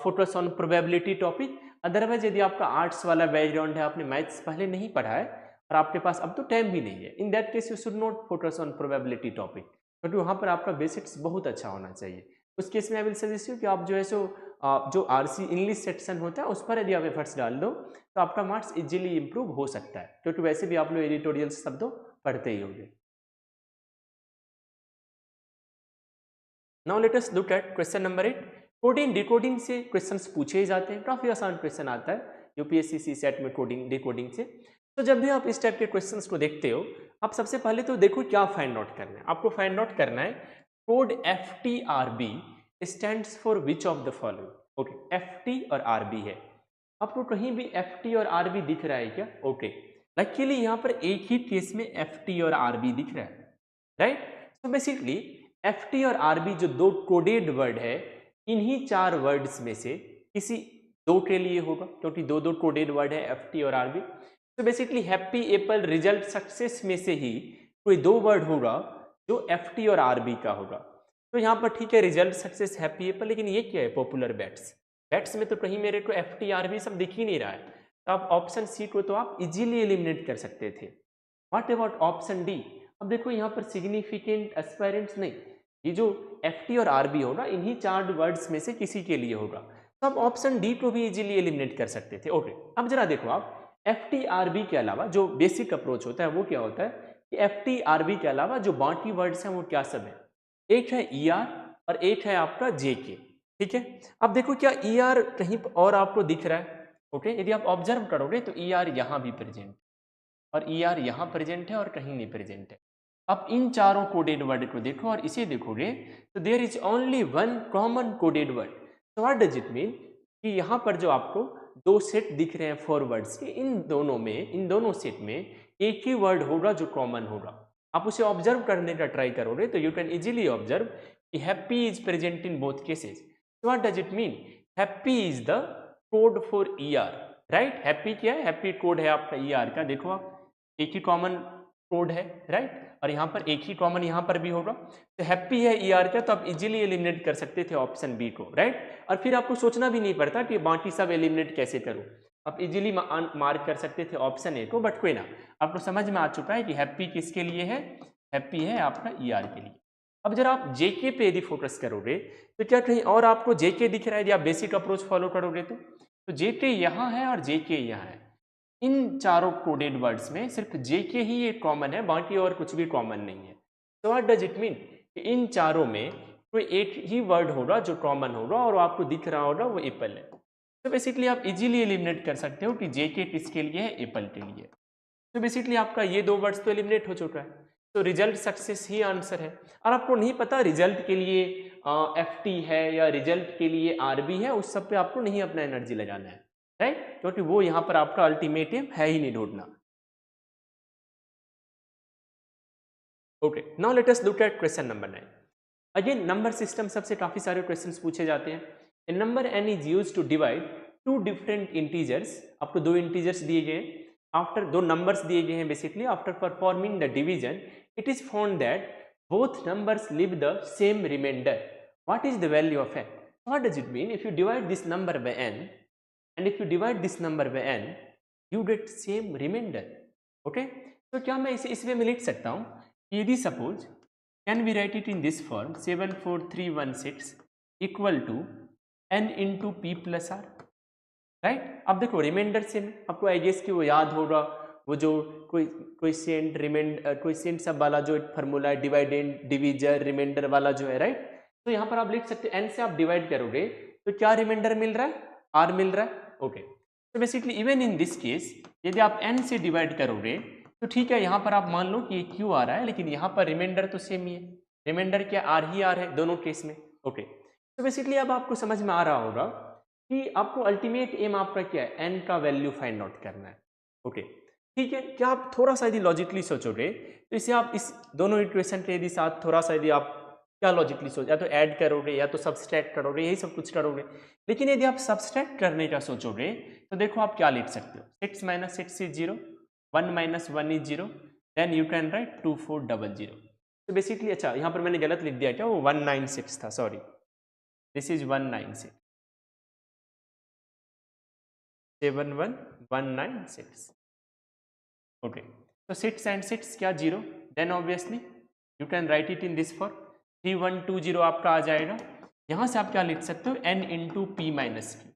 focus on probability topic. Otherwise यदि आपका आर्ट्स वाला बैकग्राउंड है, आपने मैथ्स पहले नहीं पढ़ा है और आपके पास अब तो टाइम भी नहीं है, in that case you should not focus on probability topic, क्योंकि वहाँ पर आपका बेसिक्स बहुत अच्छा होना चाहिए। उस केस में आई विल सजेस्ट यू कि आप जो है सो जो आरसी इंग्लिश सेक्शन होता है उस पर यदि आप एफर्ट्स डाल दो तो आपका मार्क्स इजीली इंप्रूव हो सकता है, क्योंकि वैसे भी आप लोग एडिटोरियल शब्द पढ़ते ही होंगे। Now let us look at question number 8। Coding decoding से क्वेश्चंस पूछे ही जाते हैं, काफ़ी आसान क्वेश्चन आता है यूपीएससी सीसेट में कोडिंग डिकोडिंग से। तो जब भी आप इस टाइप के क्वेश्चंस को देखते हो, आप सबसे पहले तो देखो क्या फाइंड आउट करना है। आपको फाइंड आउट करना है code FTRB stands for which of the following. Okay, FT और RB है, आपको कहीं भी FT और RB दिख रहा है क्या? ओके, लकीली यहाँ पर एक ही केस में FT और RB दिख रहा है, राइट। तो बेसिकली FT और RB जो दो कोडेड वर्ड है, इन्हीं 4 वर्ड्स में से किसी 2 के लिए होगा, क्योंकि दो कोडेड वर्ड है FT और RB। तो basically happy Apple result success में से ही कोई 2 वर्ड होगा जो FT और RB का होगा। तो यहाँ पर ठीक है, रिजल्ट सक्सेस हैप्पी एप्पल, लेकिन ये क्या है, पॉपुलर बैट्स। बैट्स में तो कहीं मेरे को FT RB सब दिख ही नहीं रहा है, तो आप ऑप्शन सी को तो आप इजीली एलिमिनेट कर सकते थे। What about option D? अब देखो यहाँ पर सिग्निफिकेंट एस्पायरेंट्स नहीं, ये जो FT और RB होगा इन्हीं 4 वर्ड्स में से किसी के लिए होगा, तो आप ऑप्शन डी को भी इजीली एलिमिनेट कर सकते थे। ओके, अब जरा देखो आप FT RB के अलावा जो बेसिक अप्रोच होता है वो क्या होता है कि FT RB के अलावा जो बाकी वर्ड्स हैं वो क्या सब है, एक है ER और एक है आपका JK, ठीक है। अब देखो क्या ER कहीं और आपको दिख रहा है? ओके, यदि आप ऑब्जर्व करोगे तो ER यहाँ भी प्रेजेंट और ER यहाँ प्रेजेंट है और कहीं नहीं प्रेजेंट है। आप इन चारों कोडेड वर्ड को देखो और इसे देखोगे तो there is only one common coded word. तो व्हाट डज इट मीन कि यहाँ पर जो आपको दो सेट दिख रहे हैं 4 वर्ड्स के, इन दोनों सेट में एक ही वर्ड होगा जो कॉमन होगा। आप उसे ऑब्जर्व करने का ट्राई करोगे तो यू कैन इजीली ऑब्जर्व कि happy is present in both cases. What does it mean? Happy is the code for ER, right? Happy क्या है? हैप्पी कोड है आपका ER का, देखो आप एक ही कॉमन कोड है, राइट? और यहाँ पर एक ही कॉमन यहाँ पर भी होगा, तो हैप्पी है ER का, तो आप इजीली एलिमिनेट कर सकते थे ऑप्शन बी को, राइट? और फिर आपको सोचना भी नहीं पड़ता कि बाकी सब एलिमिनेट कैसे करूँ, आप इजीली मार्क कर सकते थे ऑप्शन ए को। बट कोई ना, आपको समझ में आ चुका है कि हैप्पी किसके लिए है? हैप्पी है आपका ER के लिए। अब जरा आप JK पे यदि फोकस करोगे तो क्या कहीं और आपको JK दिख रहा है? यदि आप बेसिक अप्रोच फॉलो करोगे तो JK यहाँ है और JK यहाँ है। इन चारों कोडेड वर्ड्स में सिर्फ JK ही एक कॉमन है, बाकी और कुछ भी कॉमन नहीं है। तो व्हाट डज इट मीन? इन चारों में कोई एक ही वर्ड होगा जो कॉमन होगा और आपको दिख रहा होगा वो एप्पल है। तो बेसिकली आप इजीली एलिमिनेट कर सकते हो कि JK किसके लिए है? एप्पल के लिए। तो बेसिकली आपका ये दो वर्ड्स तो एलिमिनेट हो चुका है, तो रिजल्ट सक्सेस ही आंसर है। और आपको नहीं पता रिजल्ट के लिए FT है या रिजल्ट के लिए RB है, उस सब पे आपको नहीं अपना एनर्जी लगाना है, राइट? क्योंकि वो यहाँ पर आपका अल्टीमेट एम है ही नहीं ढूंढना। Okay, now let us look at question number 9। Again number system सबसे काफी सारे क्वेश्चंस पूछे जाते हैं। A number n is used to divide two different integers. आपको दो इंटीजर्स दिए गए, आफ्टर दो नंबर्स दिए गए हैं basically, after performing the division it is found that both numbers leave the same remainder. What is the value of n? What does it mean? If you divide this number by n and if you divide this number by n you get same remainder। okay, तो क्या मैं इसे इस वे में लिख सकता हूँ? यदि suppose can we write it in this form 74316 equal to n into P plus R, right? अब देखो रिमाइंडर सेम, आपको आई गेस कि वो याद होगा वो जो कोएफिशिएंट कोएफिशिएंट सब वाला जो फार्मूला है, डिवाइडेंड डिवीजर रिमाइंडर वाला जो है, राइट? तो यहाँ पर आप लिख सकते हैं n से आप डिवाइड करोगे तो क्या रिमाइंडर मिल रहा है? R मिल रहा है। ओके, तो basically even in this case यदि आप n से डिवाइड करोगे तो ठीक है, यहाँ पर आप मान लो कि ये Q आ रहा है, लेकिन यहाँ पर रिमाइंडर तो सेम ही है, रिमाइंडर क्या R ही R है दोनों केस में। ओके, तो बेसिकली अब आपको समझ में आ रहा होगा कि आपको अल्टीमेट एम आपका क्या है? n का वैल्यू फाइंड आउट करना है। ओके, ठीक है, क्या आप थोड़ा सा यदि लॉजिकली सोचोगे तो इसे आप इस दोनों इक्वेशन के यदि साथ थोड़ा सा यदि आप क्या लॉजिकली सोच, या तो ऐड करोगे या तो सब्सट्रैक्ट करोगे, यही सब कुछ करोगे। लेकिन यदि आप सब्सट्रैक्ट करने का सोचोगे तो देखो आप क्या लिख सकते हो? 6 minus 6 is 0, 1 minus 1 is 0, then you can write 2400। तो बेसिकली अच्छा यहाँ पर मैंने गलत लिख दिया क्या? वो 196 था, सॉरी, दिस इज 196, 71196। ओके, तो 6 and 6 क्या 0, then obviously you can write it in this form 3120 आपका आ जाएगा। यहाँ से आप क्या लिख सकते हो? n into P minus Q,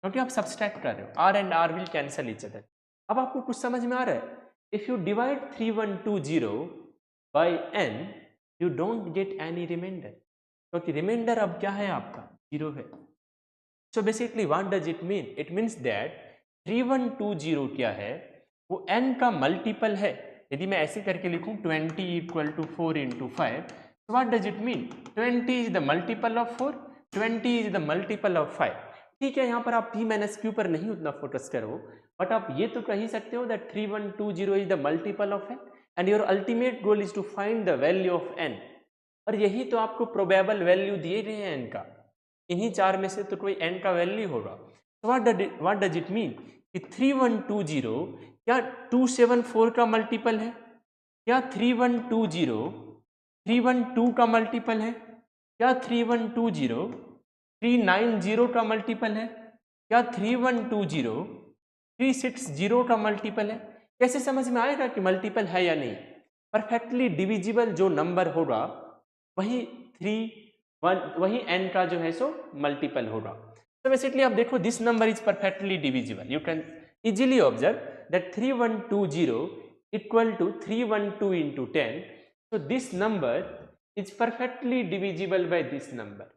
क्योंकि आप सब्सट्रैक्ट कर रहे हो, R and R will cancel each other. अब आपको कुछ समझ में आ रहा है? If you divide 3120 by n you don't get any remainder, क्योंकि रिमाइंडर अब क्या है आपका? 0 है। So basically what does it mean? It means that 3120 क्या है? वो n का मल्टीपल है। यदि मैं ऐसे करके लिखूं 20 equal to 4 into 5, so what does it mean? 20 is the multiple of 4, 20 is the multiple of 5। ठीक है, यहाँ पर आप p माइनस क्यू पर नहीं उतना फोकस करो, बट आप ये तो कह ही सकते हो that 3120 is the multiple of n and your ultimate goal is to find the value of n। और यही तो आपको प्रोबेबल वैल्यू दिए गए हैं n का, इन्हीं चार में से तो कोई n का वैल्यू होगा। तो व्हाट डज इट मीन कि 3120 क्या 274 का मल्टीपल है? क्या 3120 312 का मल्टीपल है? क्या 3120 390 का मल्टीपल है? क्या 3120 360 का मल्टीपल है? कैसे समझ में आएगा कि मल्टीपल है या नहीं? परफेक्टली डिविजिबल जो नंबर होगा वही वही n का जो है सो मल्टीपल होगा। तो बेसिकली आप देखो this number is perfectly divisible, you can easily observe that 3120 equal to 312 into 10, so this number is perfectly divisible by this number।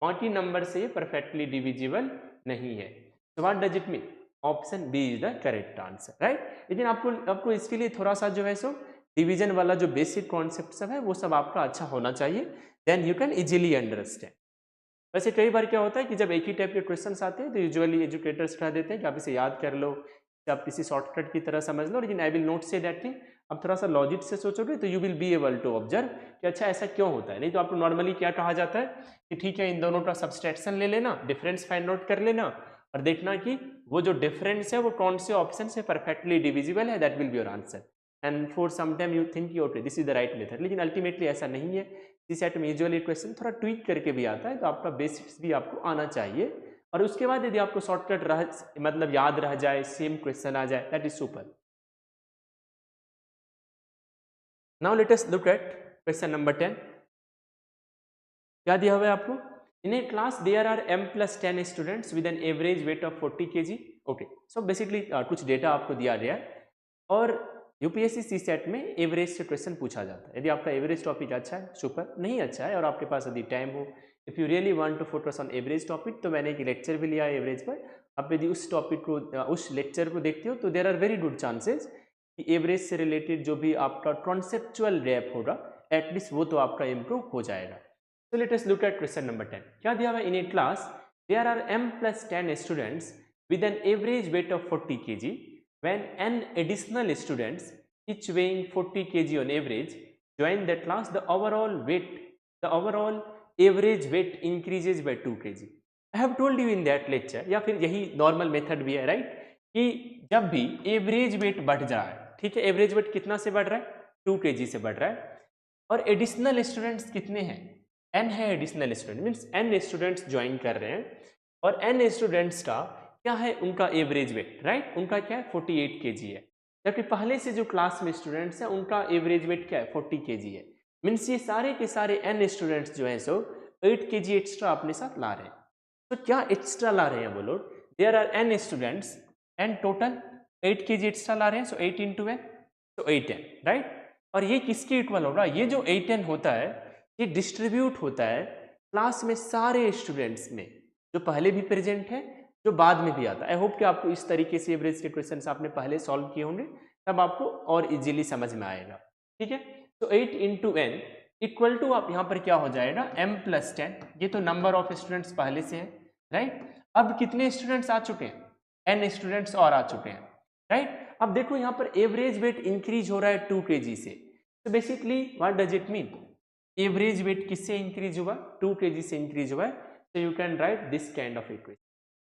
बाकी नंबर से ये perfectly divisible नहीं है। so what does it mean? Option B is the correct answer, right? लेकिन आपको इसके लिए थोड़ा सा जो है सो डिवीजन वाला जो बेसिक कॉन्सेप्ट सब है वो सब आपका अच्छा होना चाहिए, then you can easily understand. वैसे कई बार क्या होता है कि जब एक ही टाइप के क्वेश्चंस आते हैं तो यूजुअली एजुकेटर्स कह देते हैं कि आप इसे याद कर लो, आप किसी शॉर्टकट की तरह समझ लो, लेकिन I will not say that thing. अब थोड़ा सा लॉजिक से सोचोगे तो you will be able to observe कि अच्छा ऐसा क्यों होता है। नहीं तो आपको नॉर्मली क्या कहा जाता है कि ठीक है इन दोनों का सब्सट्रैक्शन ले लेना, डिफरेंस फाइंड आउट कर लेना और देखना कि वो जो डिफरेंस है वो कौन से ऑप्शन से परफेक्टली डिविजिबल है, that will be your answer. And for some time you think okay this is the right method, लेकिन अल्टीमेटली ऐसा नहीं है। इस सेट में यूजुअली क्वेश्चन थोड़ा ट्वीक करके भी आता है, तो आपका बेसिक्स भी आपको आना चाहिए और उसके बाद यदि आपको शॉर्टकट रह मतलब याद रह जाए, सेम क्वेश्चन आ जाए, that is super. Now let us look at question number 10। क्या दिया हुआ है आपको? In a class there are m+10 students with an average weight of 40 kg। Okay, so basically कुछ डेटा आपको दिया गया है और यूपीएससी सी सेट में एवरेज से क्वेश्चन पूछा जाता है। यदि आपका एवरेज टॉपिक अच्छा है सुपर, नहीं अच्छा है और आपके पास यदि टाइम हो, if you really want to focus on average topic, तो मैंने एक लेक्चर भी लिया है एवरेज पर। आप यदि उस टॉपिक को उस लेक्चर को देखते हो तो there are very good chances कि एवरेज से रिलेटेड जो भी आपका कॉन्सेप्चुअल रैप होगा एटलीस्ट वो तो आपका इम्प्रूव हो जाएगा। So let us look at question number 10. क्या दिया हुआ है? In a class there are m+10 students with an average weight of 40 kg. When n additional students each weighing 40 kg on average join the class, the overall average weight increases by 2 kg. I have told you in that lecture, या फिर यही normal method भी है right, कि जब भी average weight बढ़ जाए, ठीक है, एवरेज वेट कितना से बढ़ रहा है? 2 kg से बढ़ रहा है और एडिशनल स्टूडेंट्स कितने हैं? n है additional student, means n students join कर रहे हैं और n स्टूडेंट्स का क्या है? उनका एवरेज वेट, राइट, उनका क्या है? 48 kg है। जबकि पहले से जो क्लास में स्टूडेंट्स हैं उनका एवरेज वेट क्या है? 40 kg है। मीन्स ये सारे के सारे n स्टूडेंट्स जो हैं सो 8 kg एक्स्ट्रा अपने साथ ला रहे हैं। तो क्या एक्स्ट्रा ला रहे हैं वो लोग? There are n students and total 8 kg extra ला रहे हैं, सो 8 इंटू n, तो 8n, राइट। और ये किसके इक्वल होगा? ये जो 8n होता है ये डिस्ट्रीब्यूट होता है क्लास में सारे स्टूडेंट्स में, जो पहले भी प्रेजेंट है, जो बाद में भी आता है। आई होप कि आपको इस तरीके से एवरेज के क्वेश्चंस आपने पहले सॉल्व किए होंगे, तब आपको और इजीली समझ में आएगा, ठीक है। तो 8 इंटू एन इक्वल टू आप यहाँ पर क्या हो जाएगा? m+10। ये तो नंबर ऑफ स्टूडेंट्स पहले से है, राइट। अब कितने स्टूडेंट्स आ चुके हैं? n स्टूडेंट्स और आ चुके हैं, राइट। अब देखो यहाँ पर एवरेज वेट इंक्रीज हो रहा है 2 kg से, तो basically what does it mean? Average weight किससे इंक्रीज हुआ? 2 kg से इंक्रीज हुआ है। तो you can right this kind of equation.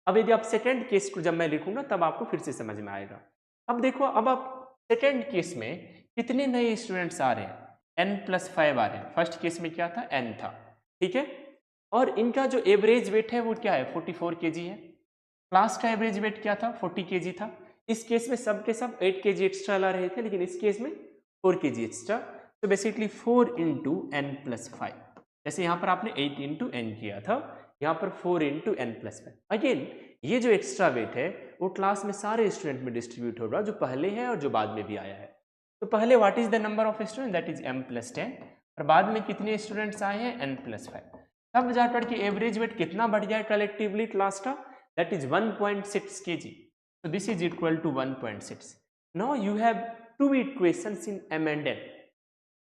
अब यदि आप सेकंड केस को जब मैं लिखूंगा तब आपको फिर से समझ में आएगा। अब देखो, अब आप सेकंड केस में कितने नए स्टूडेंट्स आ रहे हैं? n+5 आ रहे हैं। फर्स्ट केस में क्या था? n था, ठीक है। और इनका जो एवरेज वेट है वो क्या है? 44 kg है। क्लास का एवरेज वेट क्या था? 40 kg था। इस केस में सब के सब 8 kg एक्स्ट्रा ला रहे थे, लेकिन इस केस में 4 kg एक्स्ट्रा। तो बेसिकली 4 इंटू n+5, जैसे यहाँ पर आपने 8 इंटू n किया था, यहाँ पर 4 इंटू n+5। अगेन ये जो एक्स्ट्रा वेट है वो क्लास में सारे स्टूडेंट में डिस्ट्रीब्यूट होगा, जो पहले है और जो बाद में भी आया है। तो पहले what is the number of student? That is m+10, और बाद में कितने स्टूडेंट्स आए हैं? n+5। तब जाकर के एवरेज वेट कितना बढ़ जाए कलेक्टिवली क्लास का? That is 1.6 kg। So this is equal to 1.6. Now you have two equations in m and n,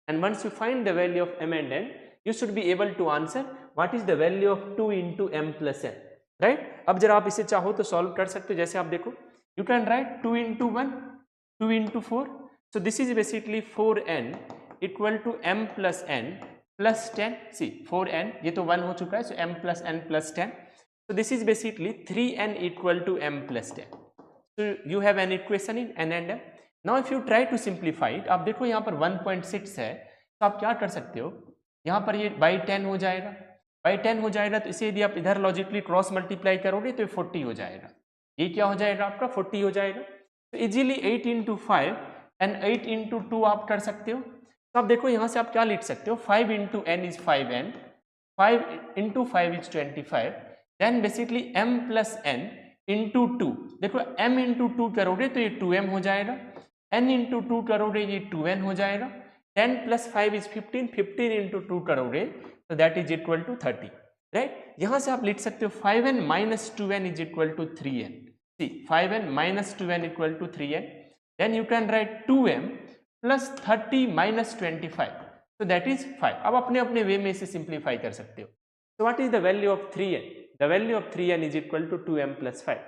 and once you find the value of m and n, you should be able to answer what is the value of 2 into m+n, right? अब जरा आप इसे चाहो तो solve कर सकते हो। जैसे आप देखो, you can write 2 into 1, 2 into 4, so this is basically 4n equal to m plus n plus 10. See 4n, ये तो 1 हो चुका है, so m plus n plus 10. So this is basically 3n equal to m plus 10. So you have an equation in n and m. Now if you try to simplify it, आप देखो यहाँ पर 1.6 है, तो आप क्या कर सकते हो? यहाँ पर ये by 10 हो जाएगा, by 10 हो जाएगा, तो इसे यदि आप इधर लॉजिकली क्रॉस मल्टीप्लाई करोगे तो ये 40 हो जाएगा। ये क्या हो जाएगा? आपका 40 हो जाएगा। तो इजीली 8 इंटू 5 एंड 8 इंटू 2 आप कर सकते हो। तो आप देखो यहाँ से आप क्या लिख सकते हो? 5 into n is 5n, 5 into 5 is 25, then basically m plus n into 2। देखो m इंटू 2 करोगे तो ये 2m हो जाएगा, n इंटू 2 करोगे ये 2n हो जाएगा, 10 प्लस 5 इज 15, 15 इंटू 2 करोगे तो that is equal to 30, right. यहाँ से आप लिख सकते हो 5n minus 2n is equal to 3n। See 5n minus 2n equal to 3n, then you can write 2m plus 30 minus 25, तो दैट इज 5। अब अपने अपने वे में इसे सिंप्लीफाई कर सकते हो। So what is the value of 3n? The value of 3n is equal to 2m plus 5.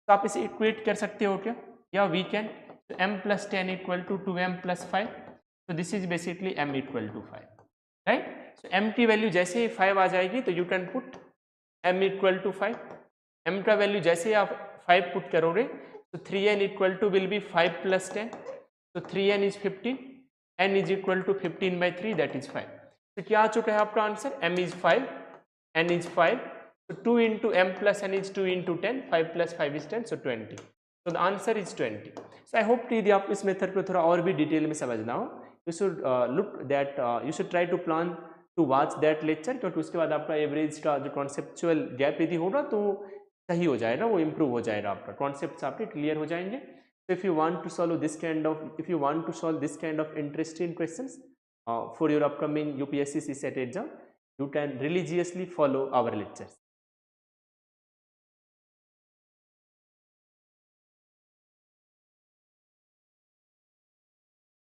तो आप इसे इक्वेट कर सकते हो क्या? या we can. So m plus 10 equal to 2m plus 5. So this is basically m equal to 5. Right? So m की value जैसे ही 5 आ जाएगी तो you can put m equal to 5. m का वैल्यू जैसे ही आप 5 पुट करोगे तो 3n equal to will be 5 plus 10. So 3n is 15. n is equal to 15 by 3, that is 5. तो क्या आ चुका है आपका answer? m is 5, n is 5. So 2 into m plus n is 2 into 10. 5 plus 5 is 10. So 20. So the answer is 20. So I hope कि यदि आप इस मेथड को थोड़ा और भी डिटेल में समझना हो, you should look that you should try to plan to watch that lecture, क्योंकि उसके बाद आपका एवरेज का जो कॉन्सेप्चुअल गैप यदि होगा तो सही हो जाएगा, वो इम्प्रूव हो जाएगा, आपका कॉन्सेप्ट्स आपके क्लियर हो जाएंगे. So if you want to solve this kind of interesting questions for your upcoming UPSC CSAT exam, you can religiously follow our lectures.